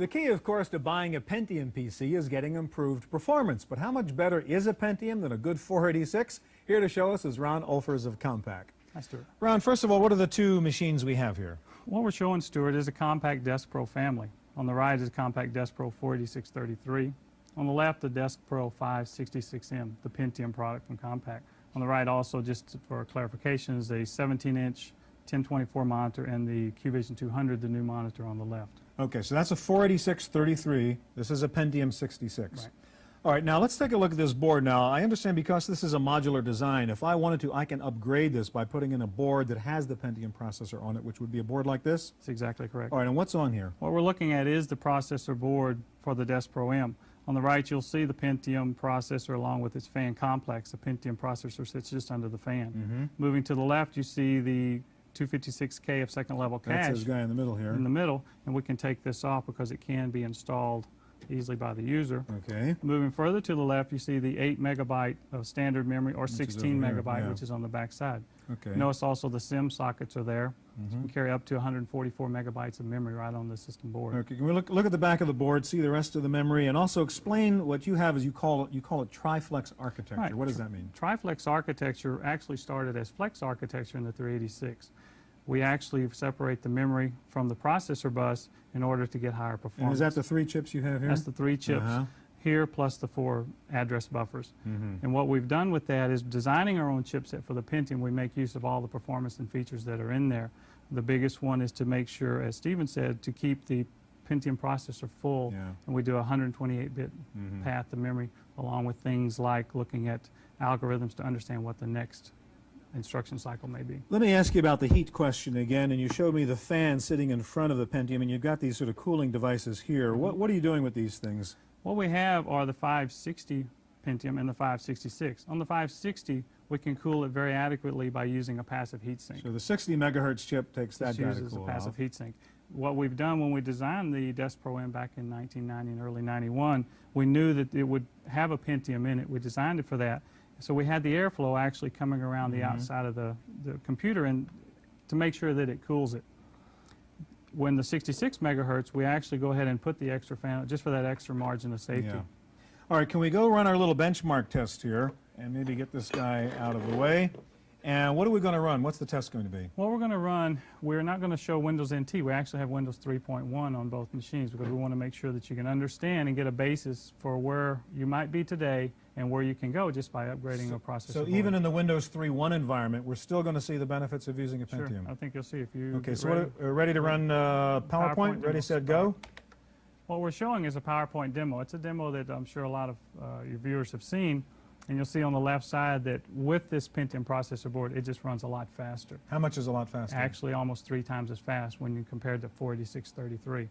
The key, of course, to buying a Pentium PC is getting improved performance. But how much better is a Pentium than a good 486? Here to show us is Ron Olfers of Compaq. Hi, Stuart. Ron, first of all, what are the two machines we have here? What we're showing, Stuart, is a Compaq Desk Pro family. On the right is a Compaq Desk Pro 48633. On the left, the Desk Pro 566M, the Pentium product from Compaq. On the right also, just for clarification, is a 17-inch 1024 monitor and the QVision 200, the new monitor on the left. Okay, so that's a 48633. This is a Pentium 66. Right. All right, now let's take a look at this board. Now, I understand because this is a modular design, if I wanted to, I can upgrade this by putting in a board that has the Pentium processor on it, which would be a board like this? That's exactly correct. All right, and what's on here? What we're looking at is the processor board for the Desk Pro M. On the right, you'll see the Pentium processor along with its fan complex. The Pentium processor sits just under the fan. Moving to the left, you see the 256K of second level cache. That's this guy in the middle here. In the middle, and we can take this off because it can be installed easily by the user. Okay. Moving further to the left, you see the 8 megabyte of standard memory, or 16 megabyte, which is on the back side. Okay. Notice also the SIM sockets are there. So you can carry up to 144 megabytes of memory right on the system board. Okay, can we look at the back of the board, see the rest of the memory, and also explain what you have as you call it triflex architecture. Right. What does that mean? Triflex architecture actually started as flex architecture in the 386. We actually separate the memory from the processor bus in order to get higher performance. And is that the 3 chips you have here? That's the 3 chips here plus the 4 address buffers. And what we've done with that is designing our own chipset for the Pentium. We make use of all the performance and features that are in there. The biggest one is to make sure, as Stephen said, to keep the Pentium processor full, and we do a 128-bit path to memory, along with things like looking at algorithms to understand what the next instruction cycle may be. Let me ask you about the heat question again, and you showed me the fan sitting in front of the Pentium, and you've got these sort of cooling devices here. What are you doing with these things? What we have are the 560 Pentium and the 566. On the 560, we can cool it very adequately by using a passive heatsink. So the 60 megahertz chip takes that data uses cool a passive off. heatsink. What we've done when we designed the Desk Pro M back in 1990 and early 91, we knew that it would have a Pentium in it. We designed it for that. So we had the airflow actually coming around the outside of the computer and to make sure that it cools it. When the 66 megahertz, we actually go ahead and put the extra fan just for that extra margin of safety. Yeah. All right, can we go run our little benchmark test here and maybe get this guy out of the way? And what are we going to run? What's the test going to be? What we're going to run, we're not going to show Windows NT. We actually have Windows 3.1 on both machines because we want to make sure that you can understand and get a basis for where you might be today and where you can go just by upgrading a processor. So even in the Windows 3.1 environment, we're still going to see the benefits of using a Pentium? Sure, I think you'll see if you Okay, so we're ready to run PowerPoint? Ready, set, go? What we're showing is a PowerPoint demo. It's a demo that I'm sure a lot of your viewers have seen. And you'll see on the left side that with this Pentium processor board, it just runs a lot faster. How much is a lot faster? Actually, almost 3 times as fast when you compare it to 48633.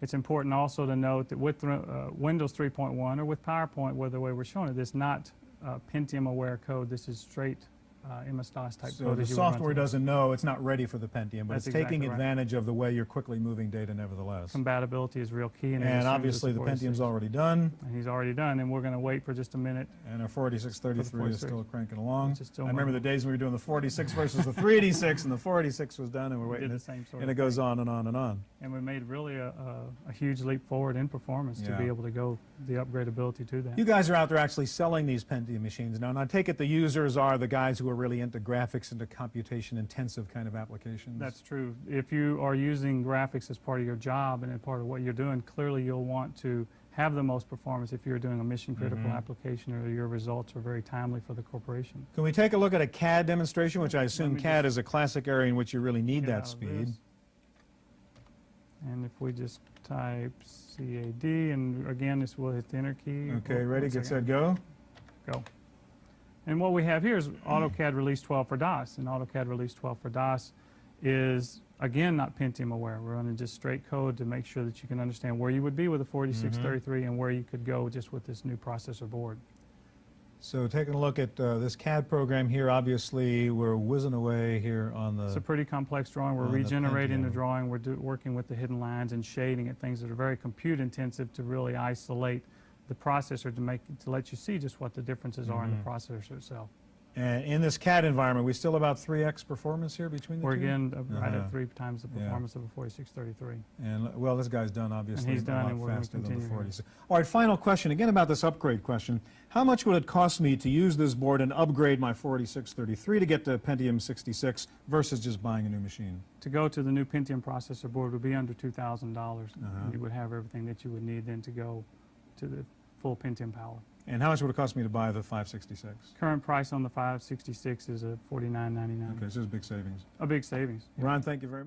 It's important also to note that with Windows 3.1 or with PowerPoint, where the way we're showing it, it's not Pentium-aware code. This is straight MS-DOS type code. So the software doesn't know, it's not ready for the Pentium, but it's taking advantage of the way you're quickly moving data nevertheless. Compatibility is real key. And obviously the Pentium's already done. And he's already done, and we're going to wait for just a minute. And our 48633 is still cranking along. Still I remember the days when we were doing the 46 versus the 386, and the 486 was done, and we're waiting. The same sort and it goes on and on and on. And we made really a huge leap forward in performance to be able to go the upgradability to that. You guys are out there actually selling these Pentium machines now, and I take it the users are the guys who are really into graphics, into computation-intensive kind of applications. That's true. If you are using graphics as part of your job and as part of what you're doing, clearly you'll want to have the most performance if you're doing a mission-critical application or your results are very timely for the corporation. Can we take a look at a CAD demonstration, which I assume CAD is a classic area in which you really need that speed. And if we just type CAD, and again, this will hit the enter key. Okay, ready, get set, go. Go. And what we have here is AutoCAD Release 12 for DOS. And AutoCAD Release 12 for DOS is, again, not Pentium aware. We're running just straight code to make sure that you can understand where you would be with a 4633 and where you could go just with this new processor board. So taking a look at this CAD program here, obviously we're whizzing away here on the... It's a pretty complex drawing. We're regenerating the drawing. We're working with the hidden lines and shading it, things that are very compute intensive to really isolate the processor to let you see just what the differences are in the processor itself. And in this CAD environment, we still about 3x performance here between the We're two? again right at 3 times the performance of a 4633. And, well, this guy's done, obviously, And he's done, a and lot we're faster gonna than the continue 46. All right, final question, again about this upgrade question. How much would it cost me to use this board and upgrade my 4633 to get to Pentium 66 versus just buying a new machine? To go to the new Pentium processor board would be under $2,000. And you would have everything that you would need then to go to the full Pentium power. And how much would it cost me to buy the 566? Current price on the 566 is $49.99. Okay, so it's a big savings. A big savings. Ron, thank you very much.